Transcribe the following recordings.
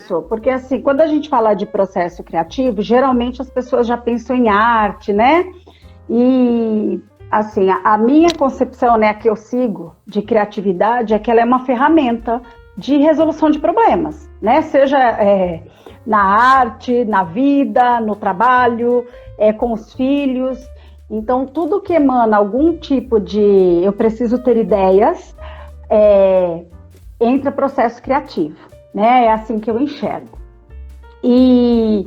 isso, porque assim, quando a gente fala de processo criativo, geralmente as pessoas já pensam em arte, né? E assim, a minha concepção, né, a que eu sigo de criatividade é que ela é uma ferramenta de resolução de problemas, né? Seja na arte, na vida, no trabalho, com os filhos. Então, tudo que emana algum tipo de eu preciso ter ideias, entra processo criativo, né? É assim que eu enxergo. E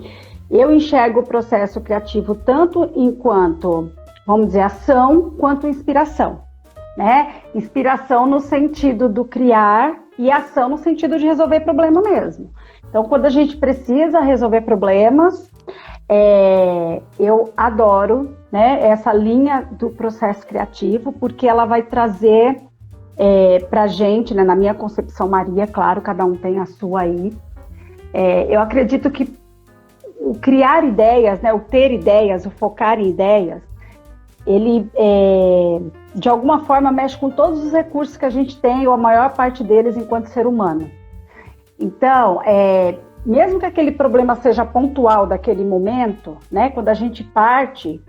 eu enxergo o processo criativo tanto enquanto, vamos dizer, ação, quanto inspiração, né? Inspiração no sentido do criar e ação no sentido de resolver problema mesmo. Então, quando a gente precisa resolver problemas, eu adoro, né, essa linha do processo criativo, porque ela vai trazer para a gente, né, na minha concepção Maria, claro, cada um tem a sua aí. Eu acredito que o criar ideias, né, o ter ideias, o focar em ideias, ele, de alguma forma, mexe com todos os recursos que a gente tem, ou a maior parte deles, enquanto ser humano. Então, mesmo que aquele problema seja pontual daquele momento, né, quando a gente parte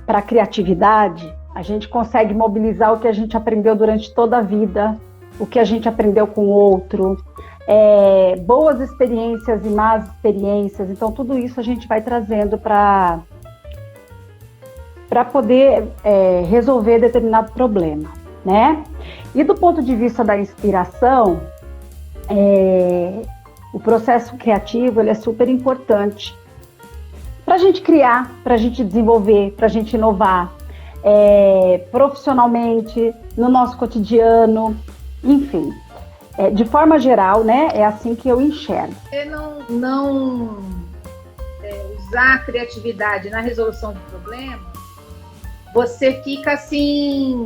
para a criatividade, a gente consegue mobilizar o que a gente aprendeu durante toda a vida, o que a gente aprendeu com o outro, boas experiências e más experiências. Então, tudo isso a gente vai trazendo para poder resolver determinado problema, né? E do ponto de vista da inspiração, o processo criativo ele é super importante para a gente criar, para a gente desenvolver, para a gente inovar, profissionalmente, no nosso cotidiano, enfim. De forma geral, né, é assim que eu enxergo. Você não usar a criatividade na resolução de problemas, você fica assim,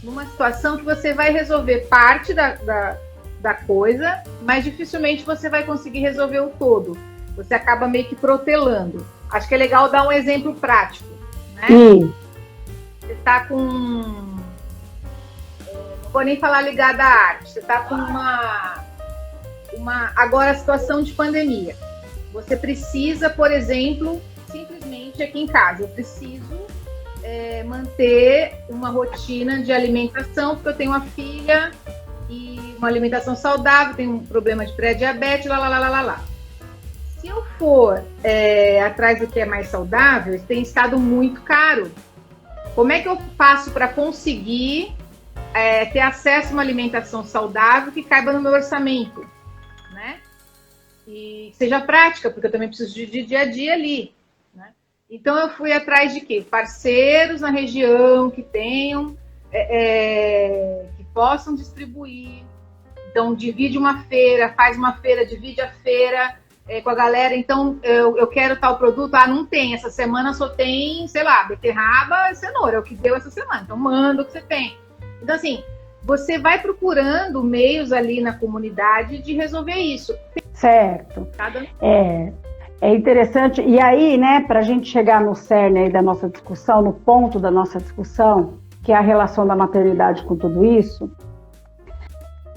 numa situação que você vai resolver parte da coisa, mas dificilmente você vai conseguir resolver o todo. Você acaba meio que protelando. Acho que é legal dar um exemplo prático, né? Você está com... não vou nem falar ligada à arte. Você está com agora a situação de pandemia. Você precisa, por exemplo, simplesmente aqui em casa, eu preciso manter uma rotina de alimentação, porque eu tenho uma filha e uma alimentação saudável, tenho um problema de pré-diabetes, lá. Se eu for atrás do que é mais saudável, isso tem estado muito caro. Como é que eu faço para conseguir ter acesso a uma alimentação saudável que caiba no meu orçamento, né? E seja prática, porque eu também preciso de dia a dia ali, né? Então eu fui atrás de quê? Parceiros na região que tenham, que possam distribuir. Então divide uma feira, faz uma feira, divide a feira com a galera. Então eu quero tal produto, não tem, essa semana só tem, sei lá, beterraba e cenoura, é o que deu essa semana, então manda o que você tem. Então assim, você vai procurando meios ali na comunidade de resolver isso. Certo. É interessante. E aí, né, para a gente chegar no cerne aí da nossa discussão, no ponto da nossa discussão, que é a relação da maternidade com tudo isso,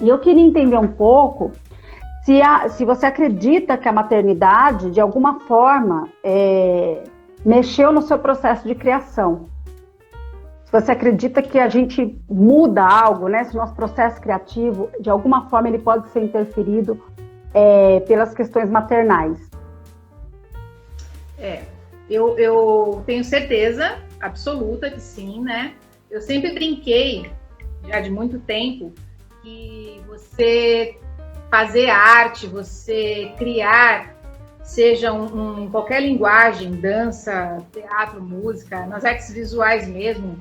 e eu queria entender um pouco se você acredita que a maternidade, de alguma forma, mexeu no seu processo de criação. Se você acredita que a gente muda algo, né? Se o nosso processo criativo, de alguma forma, ele pode ser interferido pelas questões maternais. Eu tenho certeza absoluta que sim, né? Eu sempre brinquei, já de muito tempo, que você fazer arte, você criar, seja qualquer linguagem, dança, teatro, música, nas artes visuais mesmo,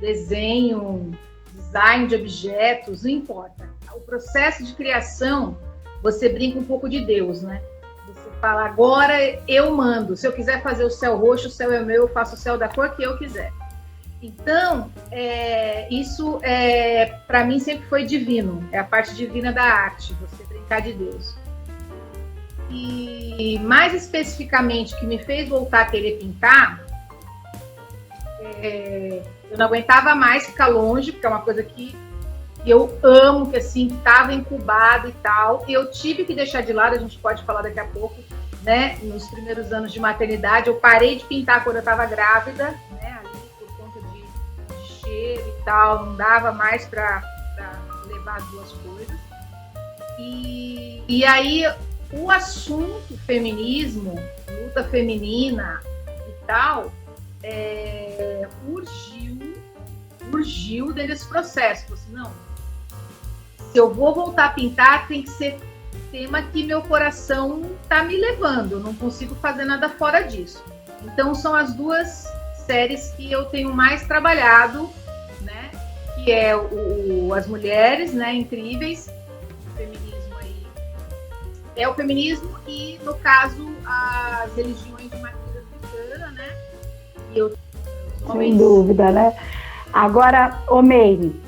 desenho, design de objetos, não importa. O processo de criação, você brinca um pouco de Deus, né? Você fala, agora eu mando. Se eu quiser fazer o céu roxo, o céu é meu, eu faço o céu da cor que eu quiser. Então, isso para mim sempre foi divino. É a parte divina da arte, você brincar de Deus. E mais especificamente, o que me fez voltar a querer pintar, eu não aguentava mais ficar longe, porque é uma coisa que que eu amo, que assim, estava incubado e tal, e eu tive que deixar de lado, a gente pode falar daqui a pouco, né, nos primeiros anos de maternidade, eu parei de pintar quando eu estava grávida, né, ali por conta de cheiro e tal, não dava mais para levar as duas coisas. E aí o assunto feminismo, luta feminina e tal, urgiu dentro desse processo. Assim, não, se eu vou voltar a pintar, tem que ser tema que meu coração está me levando, eu não consigo fazer nada fora disso. Então são as duas séries que eu tenho mais trabalhado, né? Que é as mulheres, né, incríveis, o feminismo aí. É o feminismo e, no caso, as religiões de matriz africana, né? E eu, sem dúvida, né? Agora, Meire,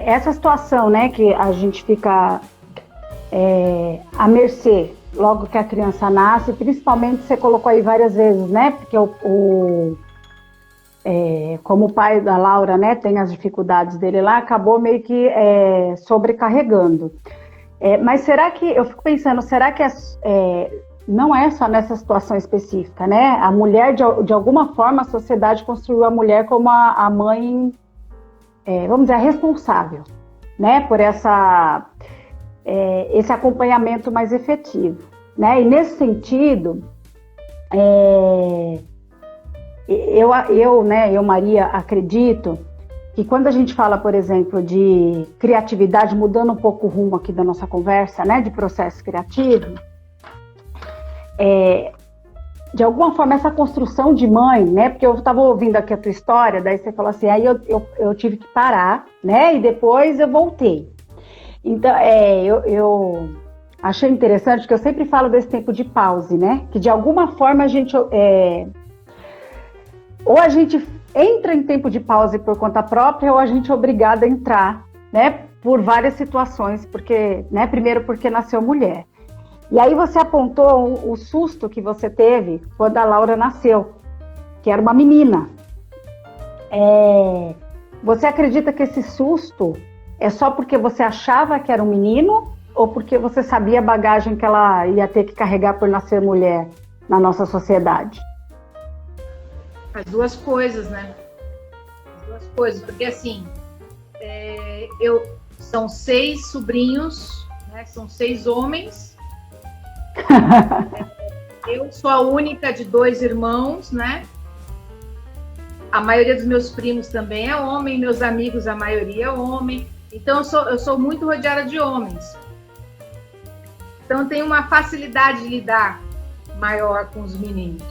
essa situação, né, que a gente fica à mercê logo que a criança nasce, principalmente você colocou aí várias vezes, né? Porque como o pai da Laura, né, tem as dificuldades dele lá, acabou meio que sobrecarregando. Mas será que, eu fico pensando, será que não é só nessa situação específica, né? A mulher, de alguma forma, a sociedade construiu a mulher como a mãe, vamos dizer, a responsável, né? Por esse acompanhamento mais efetivo, né? E nesse sentido, eu, Maria, acredito que quando a gente fala, por exemplo, de criatividade, mudando um pouco o rumo aqui da nossa conversa, né, de processo criativo, de alguma forma essa construção de mãe, né, porque eu estava ouvindo aqui a tua história, daí você falou assim, aí eu tive que parar, né, e depois eu voltei. Então, eu achei interessante, porque eu sempre falo desse tempo de pause, né, que de alguma forma a gente, ou a gente entra em tempo de pause por conta própria, ou a gente é obrigada a entrar, né, por várias situações, porque, né, primeiro porque nasceu mulher. E aí você apontou o susto que você teve quando a Laura nasceu, que era uma menina. Você acredita que esse susto é só porque você achava que era um menino, ou porque você sabia a bagagem que ela ia ter que carregar por nascer mulher na nossa sociedade? As duas coisas, né? As duas coisas, porque assim, são 6 sobrinhos, né? São 6 homens. Eu sou a única de 2 irmãos, né? A maioria dos meus primos também é homem, meus amigos, a maioria é homem. Então eu sou muito rodeada de homens. Então eu tenho uma facilidade de lidar maior com os meninos.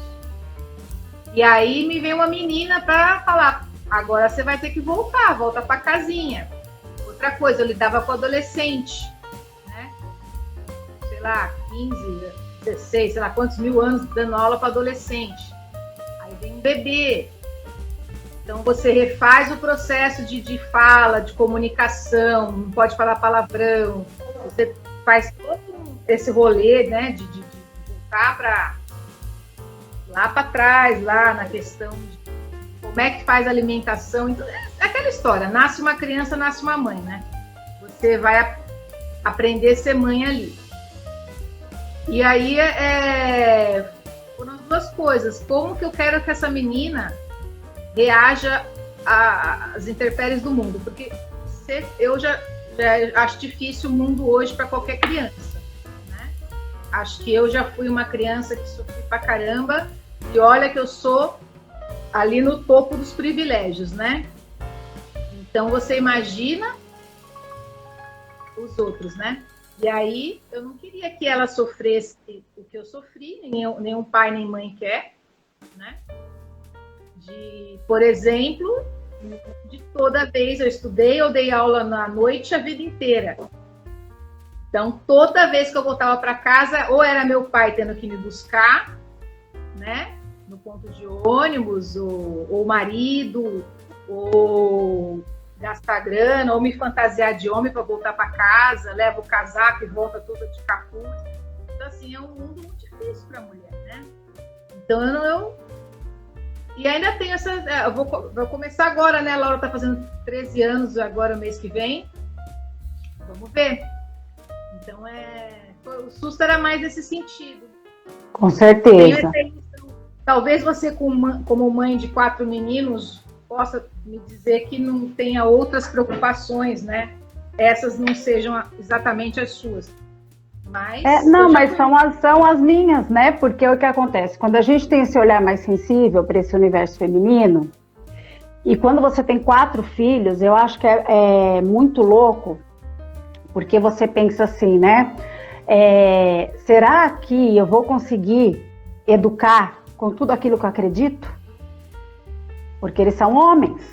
E aí me vem uma menina para falar, agora você vai ter que volta para casinha. Outra coisa, eu lidava com adolescente, né? Sei lá, 15, 16, sei lá quantos mil anos dando aula para adolescente. Aí vem um bebê. Então você refaz o processo de fala, de comunicação, não pode falar palavrão. Você faz todo esse rolê, né, de voltar para lá para trás, lá na questão de como é que faz a alimentação. Então, é aquela história, nasce uma criança, nasce uma mãe, né? Você vai aprender a ser mãe ali. E aí, foram as duas coisas. Como que eu quero que essa menina reaja às intempéries do mundo? Porque eu já acho difícil o mundo hoje para qualquer criança, né? Acho que eu já fui uma criança que sofri pra caramba. E olha que eu sou ali no topo dos privilégios, né? Então você imagina os outros, né? E aí eu não queria que ela sofresse o que eu sofri, nenhum pai nem mãe quer, né? Por exemplo, de toda vez eu dei aula na noite a vida inteira. Então toda vez que eu voltava para casa, ou era meu pai tendo que me buscar, né, no ponto de ônibus, ou o marido, ou gastar grana, ou me fantasiar de homem para voltar para casa, leva o casaco e volta toda de capuz. Então, assim, é um mundo muito difícil para a mulher, né? Então, E ainda tem essa... Eu vou começar agora, né? A Laura tá fazendo 13 anos agora, mês que vem. Vamos ver. Então, o susto era mais nesse sentido. Com certeza. Talvez você, como mãe de 4 meninos, possa me dizer que não tenha outras preocupações, né? Essas não sejam exatamente as suas. Mas são as minhas, né? Porque o que acontece? Quando a gente tem esse olhar mais sensível para esse universo feminino, e quando você tem 4 filhos, eu acho que é muito louco, porque você pensa assim, né? Será que eu vou conseguir educar com tudo aquilo que eu acredito? Porque eles são homens,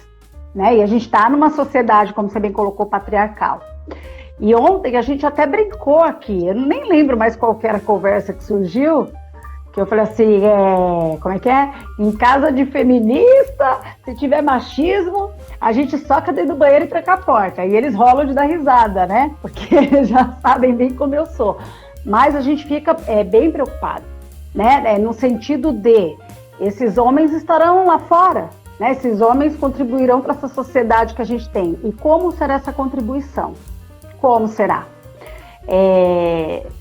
né? E a gente está numa sociedade, como você bem colocou, patriarcal. E ontem a gente até brincou aqui, eu nem lembro mais qual que era a conversa que surgiu, que eu falei assim, como é que é? Em casa de feminista, se tiver machismo, a gente soca dentro do banheiro e tranca a porta. E eles rolam de dar risada, né? Porque eles já sabem bem como eu sou. Mas a gente fica bem preocupado, né? No sentido de, esses homens estarão lá fora, né? Esses homens contribuirão para essa sociedade que a gente tem. E como será essa contribuição? Como será?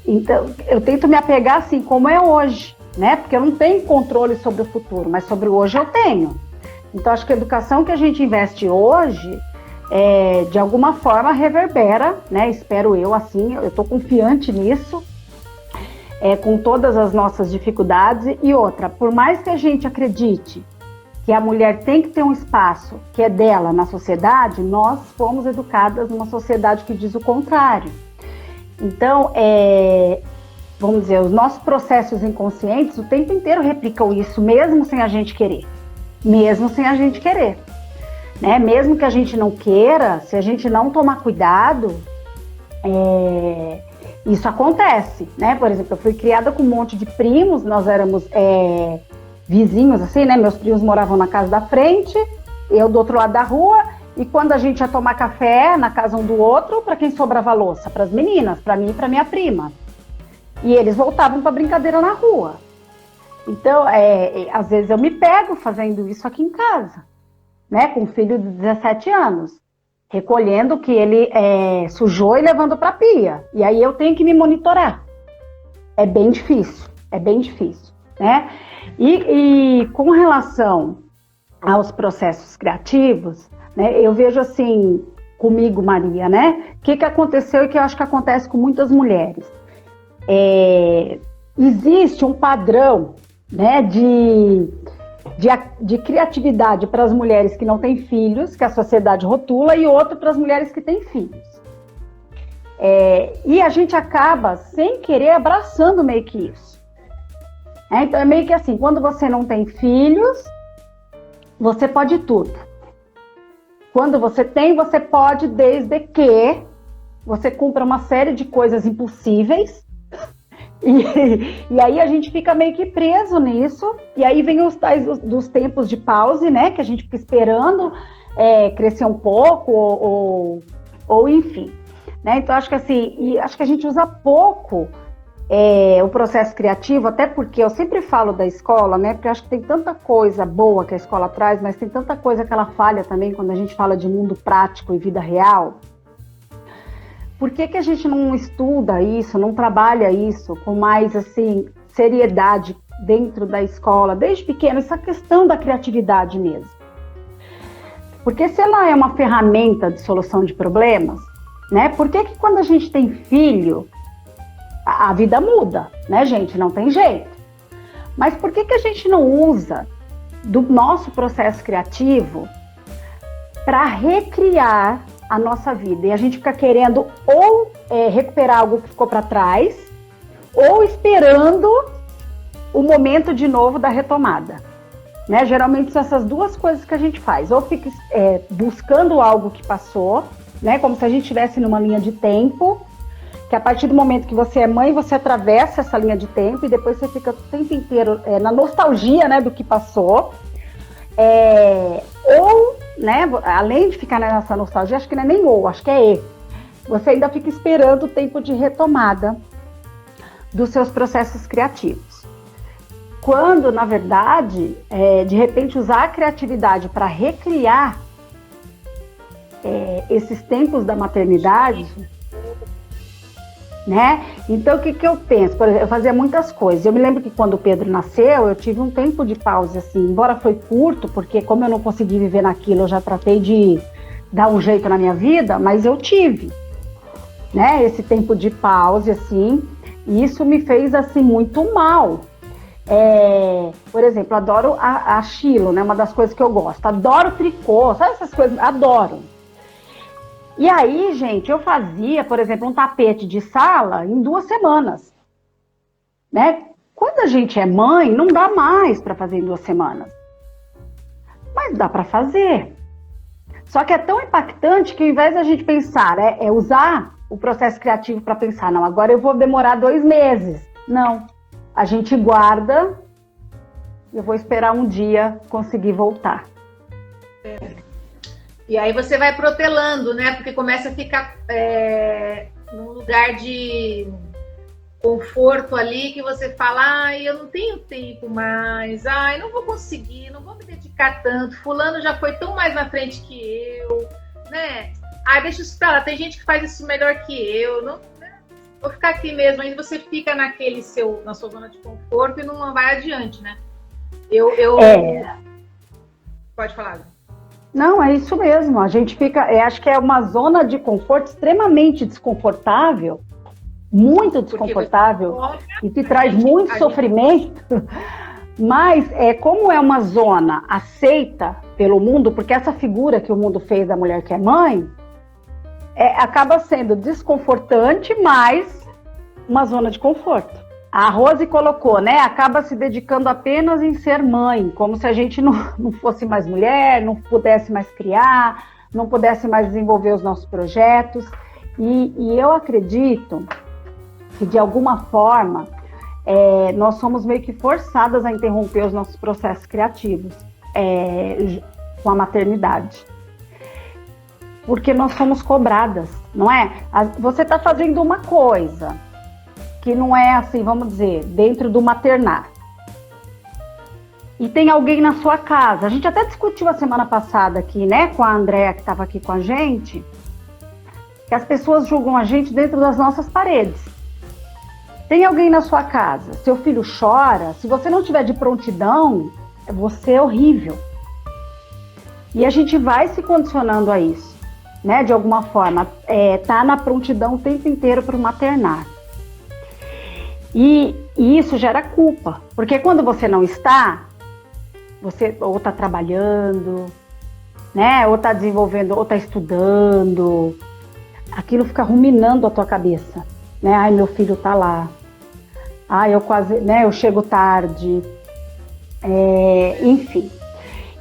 Então, eu tento me apegar assim, como é hoje, né? Porque eu não tenho controle sobre o futuro, mas sobre o hoje eu tenho. Então, acho que a educação que a gente investe hoje, de alguma forma, reverbera, né? Espero eu, assim, eu estou confiante nisso, com todas as nossas dificuldades. E outra, por mais que a gente acredite que a mulher tem que ter um espaço que é dela na sociedade, nós fomos educadas numa sociedade que diz o contrário. Então, vamos dizer, os nossos processos inconscientes o tempo inteiro replicam isso, mesmo sem a gente querer. Mesmo sem a gente querer. Né? Mesmo que a gente não queira, se a gente não tomar cuidado, isso acontece. Né? Por exemplo, eu fui criada com um monte de primos, nós éramos vizinhos, assim, né? Meus primos moravam na casa da frente, eu do outro lado da rua, e quando a gente ia tomar café na casa um do outro, para quem sobrava louça? Para as meninas, para mim e para minha prima. E eles voltavam para brincadeira na rua. Então, às vezes eu me pego fazendo isso aqui em casa, né? Com um filho de 17 anos, recolhendo o que ele sujou e levando para a pia. E aí eu tenho que me monitorar. É bem difícil, né? E com relação aos processos criativos, né, eu vejo assim, comigo, Maria, né? O que aconteceu e que eu acho que acontece com muitas mulheres. Existe um padrão, né, de criatividade para as mulheres que não têm filhos, que a sociedade rotula, e outro para as mulheres que têm filhos. E a gente acaba, sem querer, abraçando meio que isso. Então é meio que assim, quando você não tem filhos, você pode tudo. Quando você tem, você pode desde que você cumpra uma série de coisas impossíveis. E aí a gente fica meio que preso nisso. E aí vem os tais dos tempos de pause, né? Que a gente fica esperando crescer um pouco ou enfim. Né? Então acho que assim, acho que a gente usa pouco o processo criativo, até porque eu sempre falo da escola, né? Porque eu acho que tem tanta coisa boa que a escola traz, mas tem tanta coisa que ela falha também quando a gente fala de mundo prático e vida real. Por que a gente não estuda isso, não trabalha isso com mais assim, seriedade dentro da escola, desde pequeno, essa questão da criatividade mesmo? Porque se ela é uma ferramenta de solução de problemas, né? Por que quando a gente tem filho, a vida muda, né, gente? Não tem jeito. Mas por que a gente não usa do nosso processo criativo para recriar a nossa vida? E a gente fica querendo ou recuperar algo que ficou para trás, ou esperando o momento de novo da retomada. Né? Geralmente são essas duas coisas que a gente faz. Ou fica buscando algo que passou, né? Como se a gente estivesse numa linha de tempo, que a partir do momento que você é mãe, você atravessa essa linha de tempo e depois você fica o tempo inteiro na nostalgia, né, do que passou. Ou, né, além de ficar nessa nostalgia, acho que não é nem ou, acho que é você ainda fica esperando o tempo de retomada dos seus processos criativos. quando, na verdade, de repente usar a criatividade para recriar esses tempos da maternidade, né? Então, o que eu penso? Por exemplo, eu fazia muitas coisas. Eu me lembro que quando o Pedro nasceu, eu tive um tempo de pausa, assim, embora foi curto, porque como eu não consegui viver naquilo, eu já tratei de dar um jeito na minha vida, mas eu tive, né? Esse tempo de pausa, assim, e isso me fez, assim, muito mal. Por exemplo, adoro a Chilo, né? Uma das coisas que eu gosto. Adoro tricô, sabe essas coisas? Adoro. E aí, gente, eu fazia, por exemplo, um tapete de sala em 2 semanas, né? Quando a gente é mãe, não dá mais para fazer em 2 semanas. Mas dá para fazer. Só que é tão impactante que ao invés da gente pensar, usar o processo criativo para pensar, não, agora eu vou demorar 2 meses. Não. A gente guarda, eu vou esperar um dia conseguir voltar. E aí você vai protelando, né? Porque começa a ficar num lugar de conforto ali, que você fala, eu não tenho tempo mais, eu não vou conseguir, não vou me dedicar tanto, fulano já foi tão mais na frente que eu, né? Deixa isso pra lá, tem gente que faz isso melhor que eu, não, né? Vou ficar aqui mesmo. Aí você fica na sua zona de conforto e não vai adiante, né? Pode falar. Não, é isso mesmo. A gente fica, acho que é uma zona de conforto extremamente desconfortável, muito desconfortável, e que traz muito sofrimento. Mas como é uma zona aceita pelo mundo, porque essa figura que o mundo fez da mulher que é mãe, acaba sendo desconfortante, mas uma zona de conforto. A Rose colocou, né? Acaba se dedicando apenas em ser mãe, como se a gente não fosse mais mulher, não pudesse mais criar, não pudesse mais desenvolver os nossos projetos. E eu acredito que, de alguma forma, nós somos meio que forçadas a interromper os nossos processos criativos com a maternidade. Porque nós somos cobradas, não é? Você está fazendo uma coisa que não é assim, vamos dizer, dentro do maternar. E tem alguém na sua casa. A gente até discutiu a semana passada aqui, né, com a Andréa, que estava aqui com a gente, que as pessoas julgam a gente dentro das nossas paredes. Tem alguém na sua casa, seu filho chora, se você não tiver de prontidão, você é horrível. E a gente vai se condicionando a isso, né, de alguma forma. Tá na prontidão o tempo inteiro para o maternar. E isso gera culpa, porque quando você não está, você ou está trabalhando, né, ou está desenvolvendo, ou está estudando, aquilo fica ruminando a tua cabeça, né? Ai, meu filho está lá, eu chego tarde, enfim.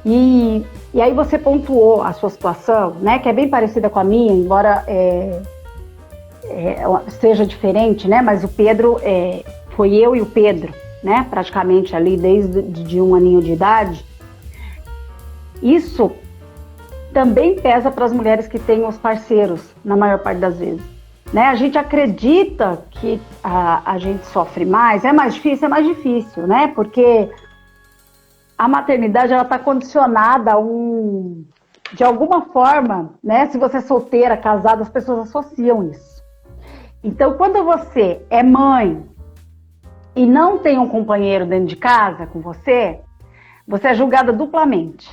E aí você pontuou a sua situação, né, que é bem parecida com a minha, embora seja diferente, né? Mas o Pedro, foi eu e o Pedro, né? Praticamente ali desde de 1 aninho de idade. Isso também pesa para as mulheres que têm os parceiros, na maior parte das vezes, né? A gente acredita que a gente sofre mais, é mais difícil, né? Porque a maternidade, ela está condicionada de alguma forma, né? Se você é solteira, casada, as pessoas associam isso. Então, quando você é mãe e não tem um companheiro dentro de casa com você, você é julgada duplamente,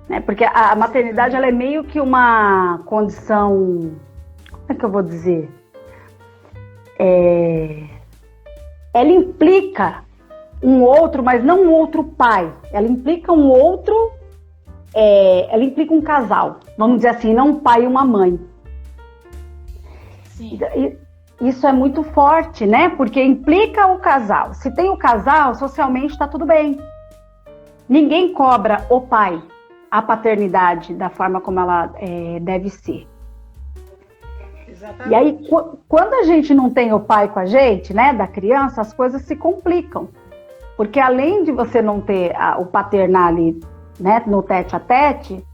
né? Porque a maternidade, ela é meio que uma condição, como é que eu vou dizer? Ela implica um outro, mas não um outro pai. Ela implica um outro, ela implica um casal, vamos dizer assim, não um pai e uma mãe. Sim. Isso é muito forte, né? Porque implica o casal. Se tem o casal, socialmente está tudo bem. Ninguém cobra o pai, a paternidade da forma como ela deve ser. Exatamente. E aí, quando a gente não tem o pai com a gente, né, da criança, as coisas se complicam. Porque além de você não ter o paternal ali, né, no tete a tete,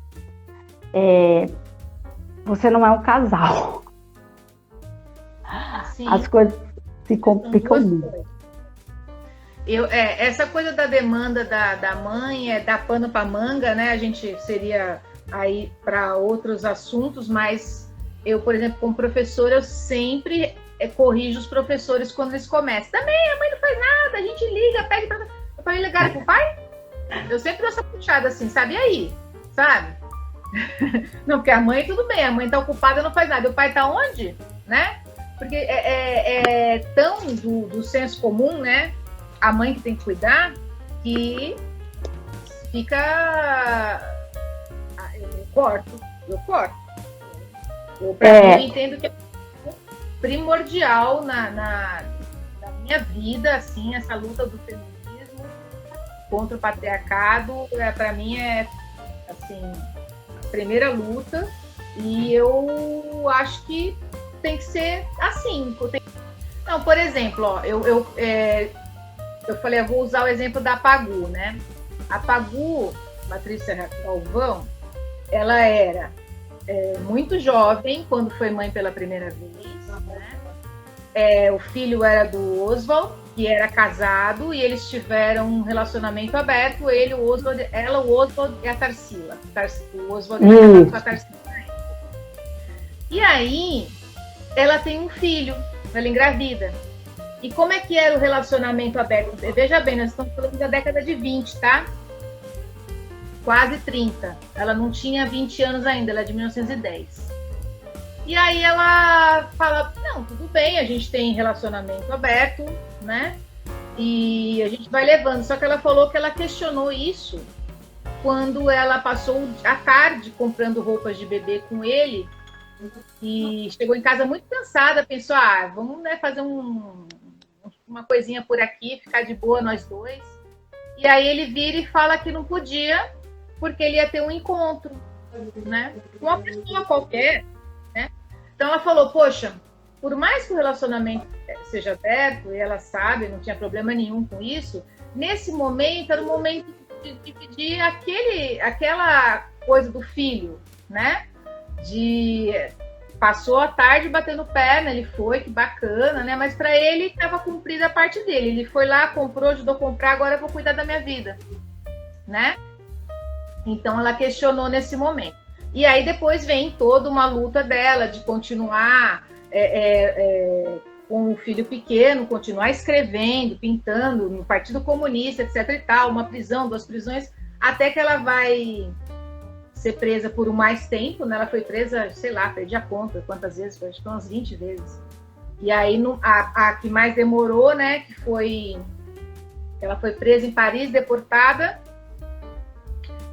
você não é um casal. Sim. As coisas se complicam muito. Essa coisa da demanda da mãe é dar pano para manga, né? A gente seria aí para outros assuntos, mas eu, por exemplo, como professora, eu sempre corrijo os professores quando eles começam. Também, a mãe não faz nada, a gente liga, pede para... Eu falei, ligar pro pai? Eu sempre dou essa puxada assim, sabe? E aí? Sabe? Não, porque a mãe, tudo bem, a mãe tá ocupada, não faz nada. O pai tá onde? Né? Porque é tão do senso comum, né? A mãe que tem que cuidar, que fica... Eu corto. Eu entendo que é primordial na minha vida, assim, essa luta do feminismo contra o patriarcado, para mim assim, a primeira luta, e eu acho que tem que ser assim. Não, por exemplo, ó, eu falei, eu vou usar o exemplo da Pagu, né? A Pagu, Patrícia Galvão, ela era muito jovem quando foi mãe pela primeira vez, né? O filho era do Oswald, que era casado, e eles tiveram um relacionamento aberto, o Oswald e a Tarsila. O Oswald casado com a Tarsila. E aí, ela tem um filho, ela engravida. E como é que era o relacionamento aberto? Veja bem, nós estamos falando da década de 20, tá? Quase 30. Ela não tinha 20 anos ainda, ela é de 1910. E aí ela fala, não, tudo bem, a gente tem relacionamento aberto, né? E a gente vai levando. Só que ela falou que ela questionou isso quando ela passou a tarde comprando roupas de bebê com ele e chegou em casa muito cansada, pensou, vamos, né, fazer uma coisinha por aqui, ficar de boa nós dois. E aí ele vira e fala que não podia, porque ele ia ter um encontro, né, com uma pessoa qualquer, né? Então ela falou, poxa, por mais que o relacionamento seja aberto, e ela sabe, não tinha problema nenhum com isso, nesse momento era o momento de dividir aquela coisa do filho, né? Passou a tarde batendo perna, ele foi, que bacana, né? Mas para ele estava cumprida a parte dele. Ele foi lá, comprou, ajudou a comprar, agora eu vou cuidar da minha vida, né? Então ela questionou nesse momento. E aí depois vem toda uma luta dela de continuar com o filho pequeno, continuar escrevendo, pintando no Partido Comunista, etc e tal, uma prisão, 2 prisões, até que ela vai ser presa por mais tempo, né? Ela foi presa, sei lá, perdi a conta quantas vezes, acho que umas 20 vezes. E aí a que mais demorou, né, que foi... Ela foi presa em Paris, deportada,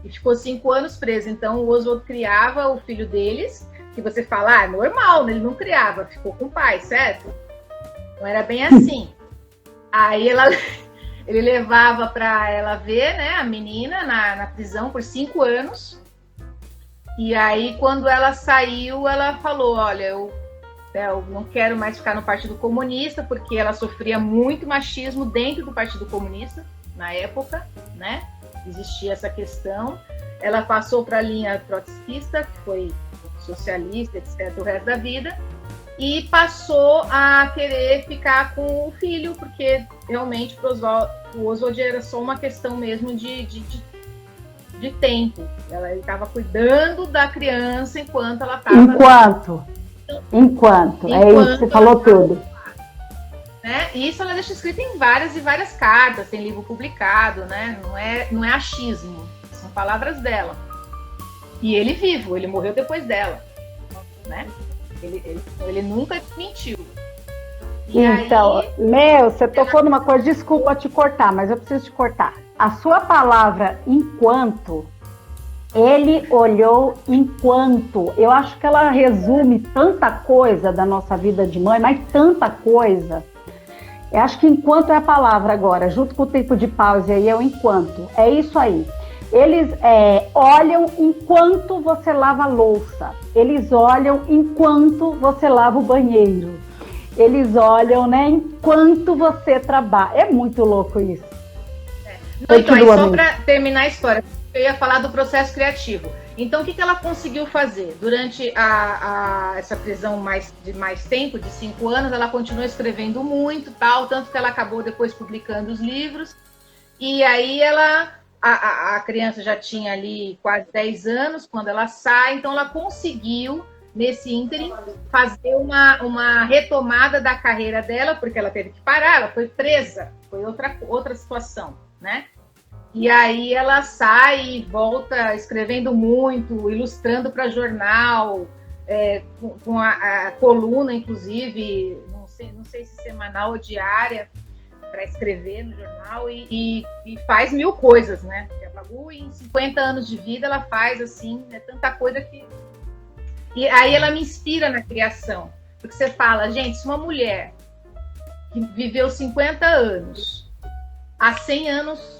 e ficou 5 anos presa. Então o Oswald criava o filho deles, que você fala, é normal, né? Ele não criava, ficou com o pai, certo? Não era bem assim. Aí ele levava para ela ver, né, a menina na prisão por 5 anos. E aí, quando ela saiu, ela falou, olha, eu não quero mais ficar no Partido Comunista, porque ela sofria muito machismo dentro do Partido Comunista, na época, né? Existia essa questão. Ela passou para a linha trotskista, que foi socialista, etc., o resto da vida, e passou a querer ficar com o filho, porque realmente o Oswald era só uma questão mesmo de tempo. Ele estava cuidando da criança enquanto ela estava... Enquanto. É isso, você falou tudo. Né? E isso ela deixa escrito em várias e várias cartas, tem livro publicado, né? Não é achismo, são palavras dela. E ele vivo, ele morreu depois dela, né? Ele nunca mentiu. E então, aí, você tocou numa coisa, desculpa te cortar, mas eu preciso te cortar. A sua palavra enquanto, ele olhou enquanto, eu acho que ela resume tanta coisa da nossa vida de mãe, mas tanta coisa. Eu acho que enquanto é a palavra agora, junto com o tempo de pausa aí, é o enquanto. É isso aí. Eles olham enquanto você lava a louça. Eles olham enquanto você lava o banheiro. Eles olham, né, enquanto você trabalha. É muito louco isso. Não, então, aí, só para terminar a história, eu ia falar do processo criativo. Então, o que ela conseguiu fazer? Durante essa prisão de mais tempo, de 5 anos, ela continuou escrevendo muito, tal, tanto que ela acabou depois publicando os livros. E aí a criança já tinha ali quase 10 anos quando ela sai, então ela conseguiu, nesse ínterim, fazer uma retomada da carreira dela, porque ela teve que parar, ela foi presa, foi outra situação, né? E aí ela sai e volta escrevendo muito, ilustrando para jornal, com a coluna, inclusive, não sei se semanal ou diária, para escrever no jornal, e faz 1000 coisas, né? A Pagu, em 50 anos de vida, ela faz, assim, tanta coisa que... E aí ela me inspira na criação, porque você fala, gente, se uma mulher que viveu 50 anos, há 100 anos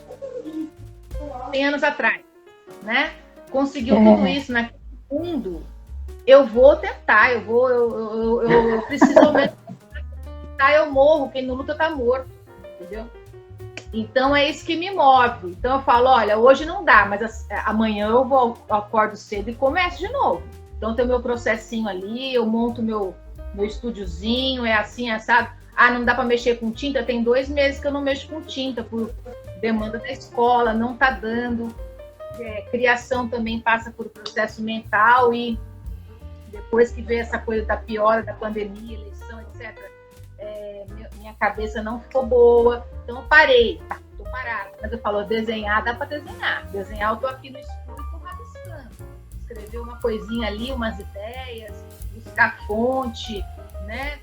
atrás, né? Conseguiu tudo isso naquele mundo, eu vou tentar, eu preciso ao menos tentar, eu morro, quem não luta tá morto, entendeu? Então é isso que me move. Então eu falo, olha, hoje não dá, mas amanhã eu acordo cedo e começo de novo. Então tem o meu processinho ali, eu monto meu estúdiozinho, é assim, assado. Ah, não dá para mexer com tinta? Tem 2 meses que eu não mexo com tinta, por demanda da escola, não tá dando. Criação também passa por processo mental, e depois que veio essa coisa da piora da pandemia, eleição, etc., minha cabeça não ficou boa, então eu parei, tô parada. Mas eu falo, desenhar dá para desenhar eu tô aqui no escuro e tô rabiscando, escrever uma coisinha ali, umas ideias, buscar fonte, né?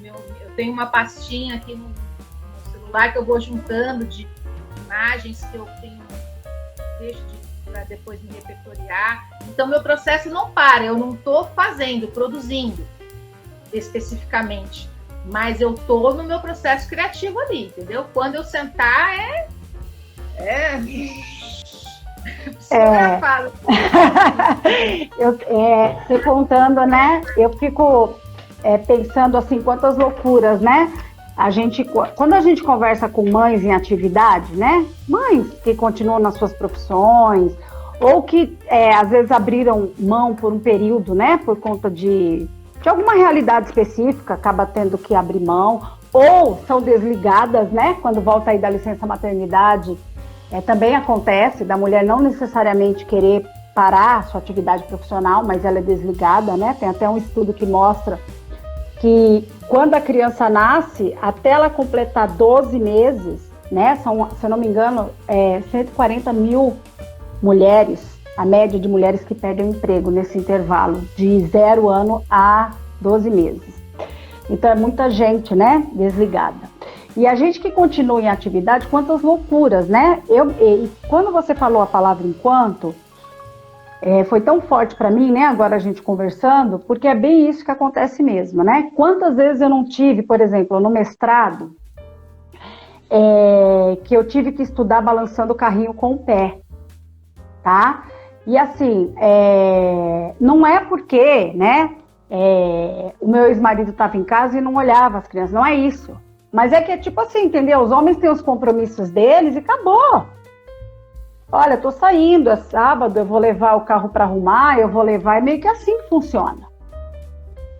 Eu tenho uma pastinha aqui no celular que eu vou juntando de imagens que eu deixo para depois me repertoriar. Então meu processo não para, eu não tô produzindo especificamente, mas eu tô no meu processo criativo ali, entendeu? Quando eu sentar você contando, né? Eu fico pensando assim, quantas loucuras, né? Quando a gente conversa com mães em atividade, né? Mães que continuam nas suas profissões, ou que às vezes abriram mão por um período, né? Por conta de alguma realidade específica, acaba tendo que abrir mão, ou são desligadas, né? Quando volta aí da licença maternidade, também acontece da mulher não necessariamente querer parar a sua atividade profissional, mas ela é desligada, né? Tem até um estudo que mostra que quando a criança nasce, até ela completar 12 meses, né? São, se eu não me engano, 140 mil mulheres, a média de mulheres que perdem o emprego nesse intervalo, de 0 ano a 12 meses. Então é muita gente, né, desligada. E a gente que continua em atividade, quantas loucuras, né? E quando você falou a palavra enquanto, foi tão forte para mim, né, agora a gente conversando, porque é bem isso que acontece mesmo, né? Quantas vezes eu não tive, por exemplo, no mestrado, que eu tive que estudar balançando o carrinho com o pé, tá? E assim, não é porque, né, o meu ex-marido estava em casa e não olhava as crianças, não é isso. Mas é que é tipo assim, entendeu? Os homens têm os compromissos deles e acabou. Olha, eu tô saindo, é sábado, eu vou levar o carro para arrumar, eu vou levar, é meio que assim que funciona.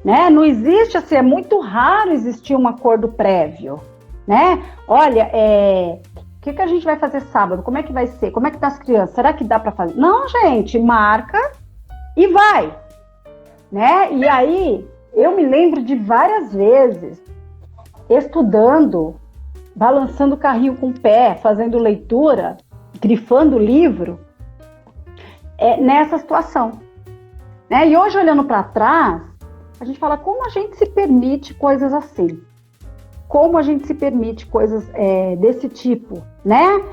Né? Não existe, assim, é muito raro existir um acordo prévio, né? Olha, o que a gente vai fazer sábado? Como é que vai ser? Como é que tá as crianças? Será que dá para fazer? Não, gente, marca e vai, né? E aí, eu me lembro de várias vezes estudando, balançando o carrinho com o pé, fazendo leitura, grifando o livro, nessa situação, né? E hoje, olhando para trás, a gente fala como a gente se permite coisas assim, como a gente se permite coisas desse tipo, né?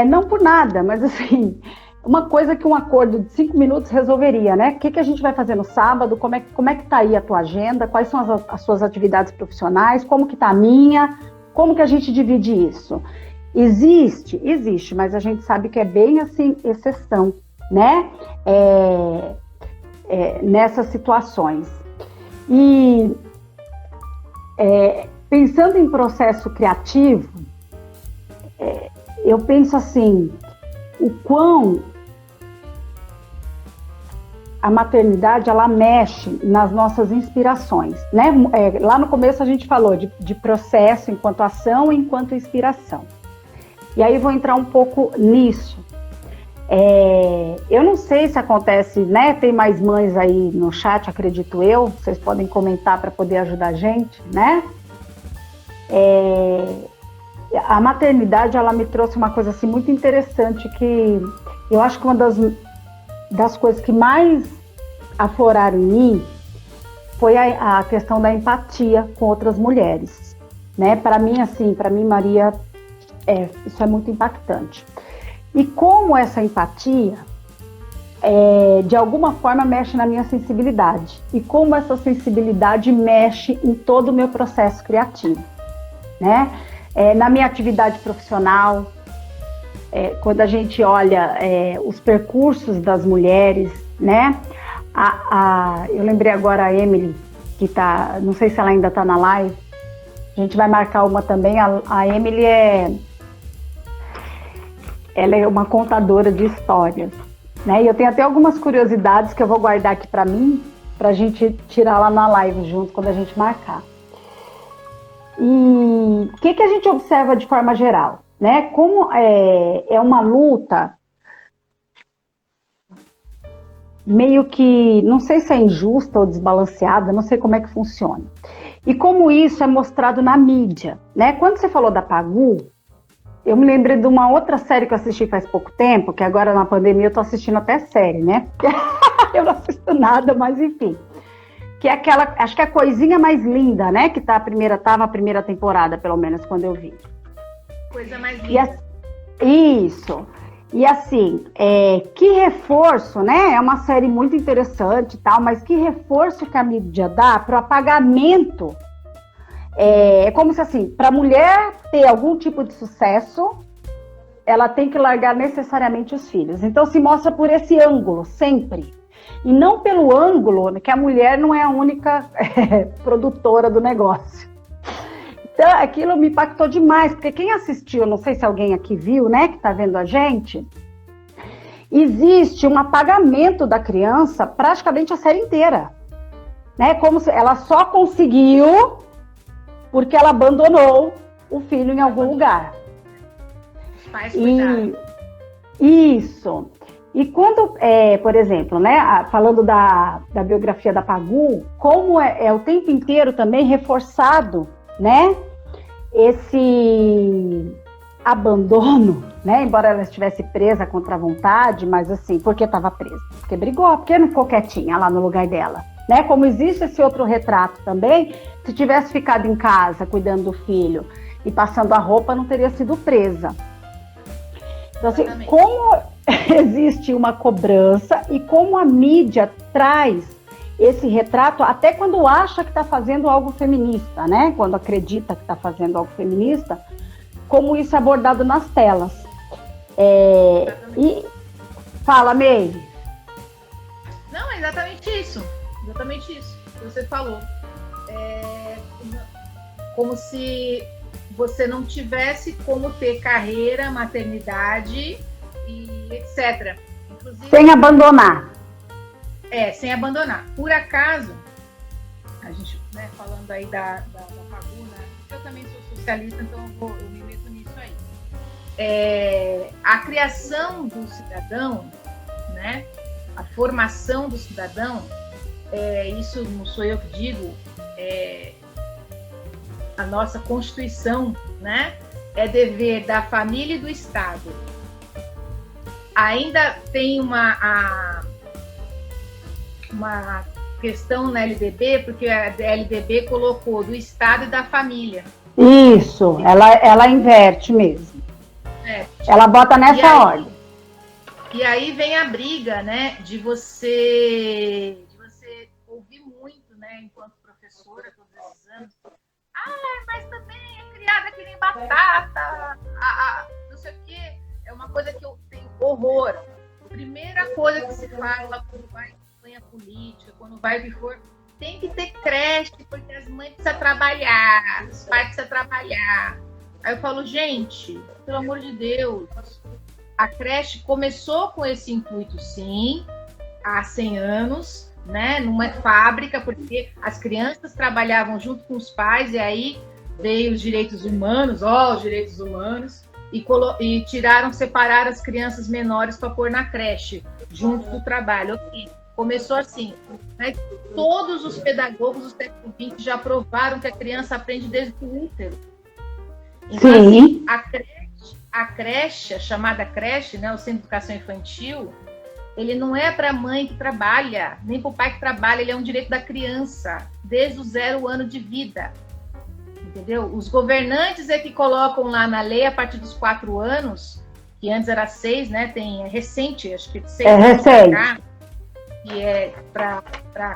Não por nada, mas assim, uma coisa que um acordo de 5 minutos resolveria, né? O que a gente vai fazer no sábado? Como é que tá aí a tua agenda? Quais são as suas atividades profissionais? Como que tá a minha? Como que a gente divide isso? Existe, mas a gente sabe que é bem assim, exceção, né? Nessas situações. E pensando em processo criativo, eu penso assim, o quão a maternidade, ela mexe nas nossas inspirações, né? Lá no começo a gente falou de processo enquanto ação e enquanto inspiração. E aí vou entrar um pouco nisso. Eu não sei se acontece, né? Tem mais mães aí no chat, acredito eu. Vocês podem comentar para poder ajudar a gente, né? A maternidade, ela me trouxe uma coisa assim muito interessante, que eu acho que uma das coisas que mais afloraram em mim foi a questão da empatia com outras mulheres, né? Para mim, Maria, isso é muito impactante. E como essa empatia, de alguma forma, mexe na minha sensibilidade. E como essa sensibilidade mexe em todo o meu processo criativo, né? Na minha atividade profissional, quando a gente olha os percursos das mulheres, né? Eu lembrei agora a Emily, que tá, não sei se ela ainda está na live, a gente vai marcar uma também. A Emily ela é uma contadora de histórias, né? E eu tenho até algumas curiosidades que eu vou guardar aqui para mim, para a gente tirar lá na live junto quando a gente marcar. E o que a gente observa de forma geral, né? Como é uma luta meio que, não sei se é injusta ou desbalanceada, não sei como é que funciona. E como isso é mostrado na mídia, né? Quando você falou da Pagu, eu me lembrei de uma outra série que eu assisti faz pouco tempo, que agora na pandemia eu tô assistindo até série, né? Eu não assisto nada, mas enfim. Que é aquela, acho que é a Coisinha Mais Linda, né? Que tava a primeira temporada, pelo menos, quando eu vi. Coisa Mais Linda. Isso. E assim, que reforço, né? É uma série muito interessante e tal, mas que reforço que a mídia dá para o apagamento. É como se, assim, para a mulher ter algum tipo de sucesso, ela tem que largar necessariamente os filhos. Então se mostra por esse ângulo, sempre. E não pelo ângulo que a mulher não é a única produtora do negócio. Então, aquilo me impactou demais, porque quem assistiu, não sei se alguém aqui viu, né, que está vendo a gente, existe um apagamento da criança praticamente a série inteira. Né? Como se ela só conseguiu porque ela abandonou o filho em algum lugar. Os pais cuidaram. Isso. E quando, por exemplo, né, falando da biografia da Pagu, como é o tempo inteiro também reforçado, né, esse abandono, né, embora ela estivesse presa contra a vontade, mas assim, por que estava presa? Porque brigou, porque não ficou quietinha lá no lugar dela, né, como existe esse outro retrato também, se tivesse ficado em casa cuidando do filho e passando a roupa, não teria sido presa. Então, assim, como existe uma cobrança e como a mídia traz esse retrato, até quando acha que está fazendo algo feminista, né? Quando acredita que está fazendo algo feminista, como isso é abordado nas telas. E fala, Meire. Não, é exatamente isso que você falou. Como se você não tivesse como ter carreira, maternidade e etc. Inclusive, sem abandonar. Sem abandonar. Por acaso, a gente, né, falando aí da Pagu, né, eu também sou socialista, então eu me meto nisso aí. A criação do cidadão, né, a formação do cidadão, isso não sou eu que digo, a nossa Constituição, né, é dever da família e do Estado. Ainda tem uma questão na LDB, porque a LDB colocou do Estado e da família. Isso, ela inverte mesmo. Ela bota nessa ordem. E aí vem a briga, né, de você ouvir muito, né, enquanto professora, todos esses anos. Mas também é criada que nem batata, não sei o quê. É uma coisa que eu tenho horror. Primeira coisa que se fala quando vai em campanha política, quando vai o que for, tem que ter creche, porque as mães precisam trabalhar, os pais precisam trabalhar. Aí eu falo, gente, pelo amor de Deus, a creche começou com esse intuito, sim, há 100 anos, né, numa fábrica, porque as crianças trabalhavam junto com os pais, e aí veio os direitos humanos, os direitos humanos, e separaram as crianças menores para pôr na creche, junto do trabalho. Começou assim, né? Todos os pedagogos do século XX já provaram que a criança aprende desde o útero. Então, assim, a creche, chamada creche, né, o Centro de Educação Infantil, ele não é para a mãe que trabalha, nem para o pai que trabalha, ele é um direito da criança, desde o 0 ano de vida. Entendeu? Os governantes é que colocam lá na lei a partir dos 4 anos, que antes era 6, né? É recente, acho que 6 anos recente. Cá, que é para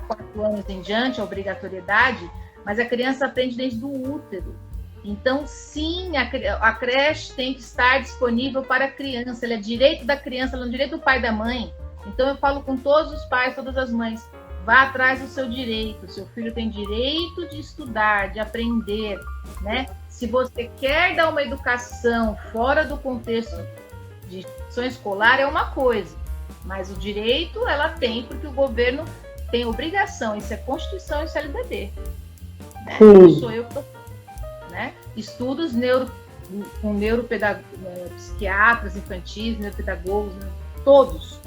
4 anos em diante, a obrigatoriedade, mas a criança aprende desde o útero. Então, sim, a creche tem que estar disponível para a criança, ele é direito da criança, ela é direito do pai e da mãe. Então, eu falo com todos os pais, todas as mães, vá atrás do seu direito. Seu filho tem direito de estudar, de aprender, né? Se você quer dar uma educação fora do contexto de instituição escolar, é uma coisa. Mas o direito ela tem, porque o governo tem obrigação. Isso é Constituição e CLBD. Sim. Não sou eu que estou falando, né? Estudos com psiquiatras infantis, neuropedagogos, né? Todos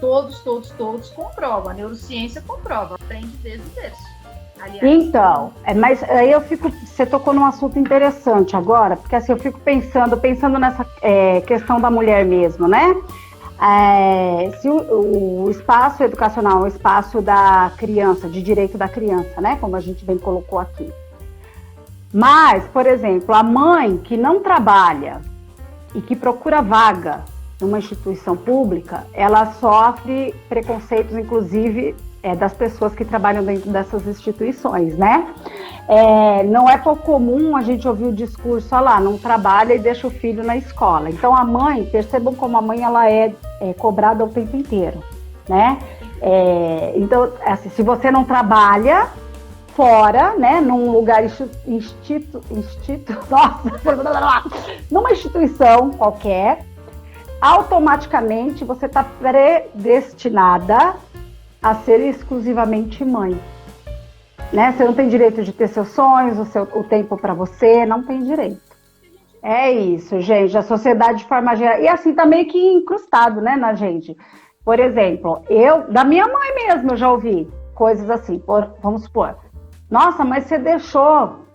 comprovam. A neurociência comprova, aprende desde o berço. Aliás, então, mas aí você tocou num assunto interessante agora, porque assim, eu fico pensando nessa questão da mulher mesmo, né? Se o espaço educacional é o espaço da criança, de direito da criança, né? Como a gente bem colocou aqui. Mas, por exemplo, a mãe que não trabalha e que procura vaga numa instituição pública, ela sofre preconceitos, inclusive, das pessoas que trabalham dentro dessas instituições, né? Não é pouco comum a gente ouvir o discurso, não trabalha e deixa o filho na escola. Então, a mãe, percebam como a mãe ela é cobrada o tempo inteiro, né? Então, assim, se você não trabalha, né, num lugar numa instituição qualquer, automaticamente você está predestinada a ser exclusivamente mãe, né? Você não tem direito de ter seus sonhos, o tempo para você, não tem direito. É isso, gente, a sociedade de forma geral, e assim tá meio que incrustado, né, na gente. Por exemplo, da minha mãe mesmo, eu já ouvi coisas assim, vamos supor, nossa, mas você deixou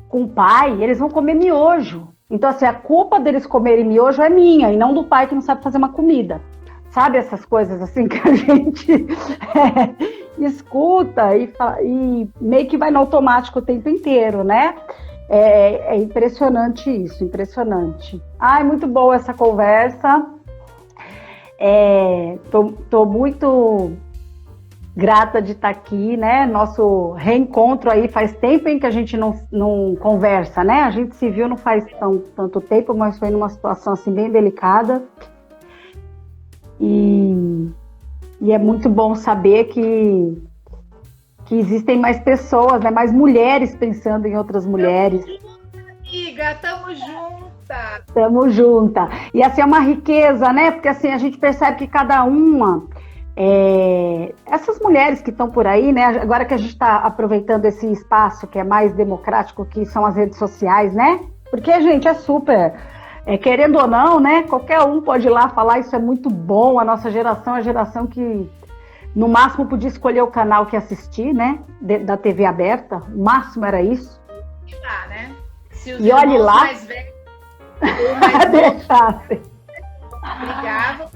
com o pai, eles vão comer miojo. Então, assim, a culpa deles comerem miojo é minha, e não do pai que não sabe fazer uma comida. Sabe essas coisas assim que a gente escuta e meio que vai no automático o tempo inteiro, né? É impressionante isso, impressionante. Ai, muito boa essa conversa. Tô muito grata de estar aqui, né? Nosso reencontro aí, faz tempo em que a gente não conversa, né? A gente se viu não faz tanto tempo, mas foi numa situação assim bem delicada. E é muito bom saber que existem mais pessoas, né? Mais mulheres pensando em outras mulheres. Amiga, tamo junta! Tamo junta. E assim, é uma riqueza, né? Porque assim, a gente percebe que cada uma... essas mulheres que estão por aí, né? Agora que a gente está aproveitando esse espaço que é mais democrático, que são as redes sociais, né? Porque, gente, é super... querendo ou não, né? Qualquer um pode ir lá falar, isso é muito bom. A nossa geração é a geração que, no máximo, podia escolher o canal que assistir, né? Da TV aberta. O máximo era isso. Né? Se os e olhe lá. Mais velhos ou mais deixassem. Brigavam,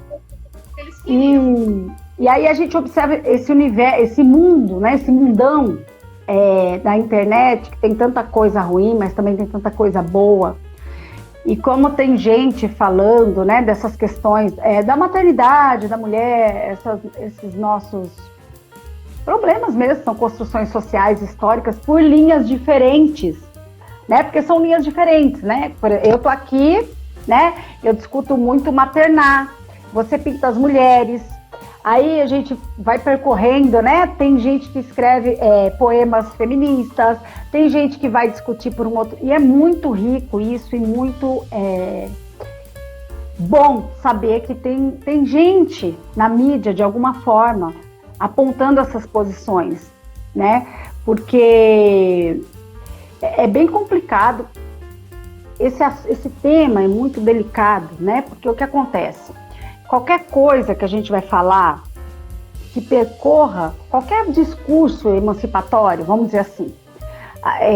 eles queriam. E aí a gente observa esse universo, esse mundo, né? Esse mundão da internet, que tem tanta coisa ruim, mas também tem tanta coisa boa. E como tem gente falando, né, dessas questões da maternidade, da mulher, esses nossos problemas mesmo, são construções sociais, históricas, por linhas diferentes, né? Porque são linhas diferentes, né? Eu tô aqui, né? Eu discuto muito maternar, você pinta as mulheres, aí a gente vai percorrendo, né? Tem gente que escreve poemas feministas, tem gente que vai discutir por um outro... E é muito rico isso e muito bom saber que tem gente na mídia, de alguma forma, apontando essas posições, né? Porque é bem complicado. Esse tema é muito delicado, né? Porque o que acontece? Qualquer coisa que a gente vai falar que percorra qualquer discurso emancipatório, vamos dizer assim,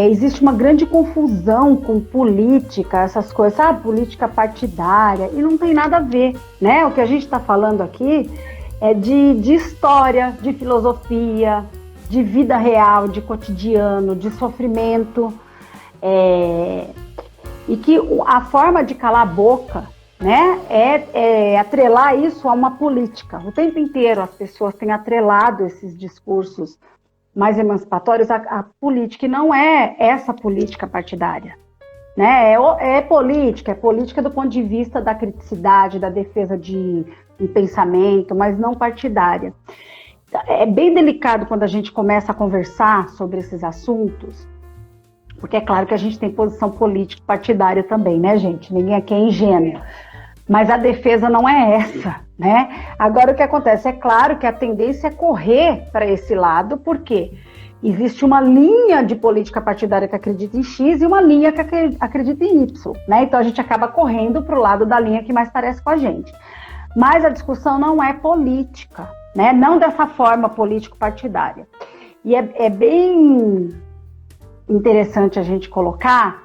existe uma grande confusão com política, essas coisas, política partidária, e não tem nada a ver, né? O que a gente está falando aqui é de história, de filosofia, de vida real, de cotidiano, de sofrimento, e que a forma de calar a boca, né, é atrelar isso a uma política. O tempo inteiro as pessoas têm atrelado esses discursos mais emancipatórios à política, e não é essa política partidária, né? É política do ponto de vista da criticidade, da defesa de um pensamento, mas não partidária. É bem delicado quando a gente começa a conversar sobre esses assuntos, porque é claro que a gente tem posição política partidária também, né, gente? Ninguém aqui é ingênuo. Mas a defesa não é essa, né? Agora, o que acontece? É claro que a tendência é correr para esse lado, porque existe uma linha de política partidária que acredita em X e uma linha que acredita em Y, né? Então, a gente acaba correndo para o lado da linha que mais parece com a gente. Mas a discussão não é política, né? Não dessa forma político-partidária. E é bem interessante a gente colocar,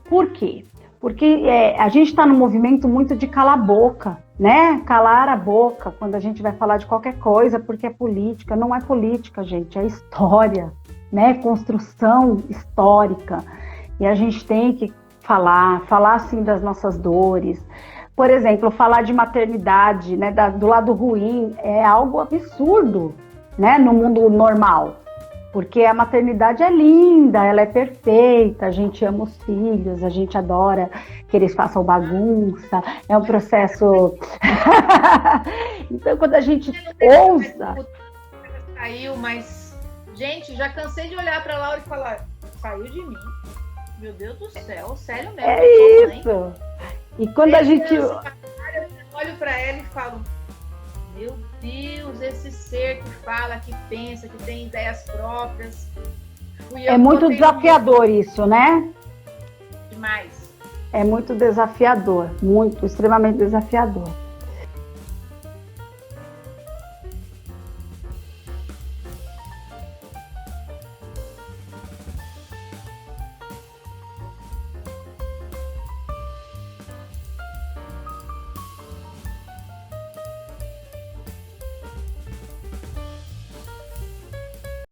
por quê? Porque a gente está num movimento muito de calar a boca, né? Calar a boca quando a gente vai falar de qualquer coisa, porque é política. Não é política, gente, é história, né? Construção histórica. E a gente tem que falar assim das nossas dores. Por exemplo, falar de maternidade, né? Do lado ruim, é algo absurdo, né? No mundo normal. Porque a maternidade é linda, ela é perfeita, a gente ama os filhos, a gente adora que eles façam bagunça, é um processo... Então, quando a gente ousa... Saiu, mas, gente, já cansei de olhar para Laura e falar, saiu de mim, meu Deus do céu, sério mesmo. É isso! E quando a gente... Eu olho para ela e falo, meu Deus, esse ser que fala, que pensa, que tem ideias próprias. É muito desafiador isso, né? Demais. É muito desafiador, muito, extremamente desafiador.